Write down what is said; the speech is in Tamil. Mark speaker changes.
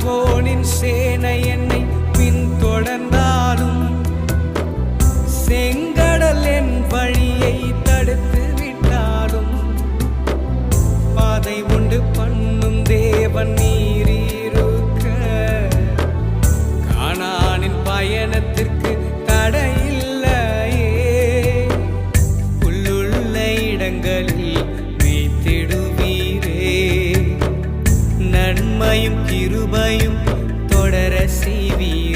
Speaker 1: பார்வோனின் சேனை என்னை பின்தொடர்ந்தாலும் செங்கடல் என் வழியை தடுத்து விட்டாலும் பாதை உண்டு பண்ணும் தேவன் நீரிருக்க கானானின் பயணத்திற்கு தடையில்லையே. புல்லுள்ள இடங்களில் மேய்த்திடுவீரே, நன்மையும் கிருபையும் தொடர செய்வீர்.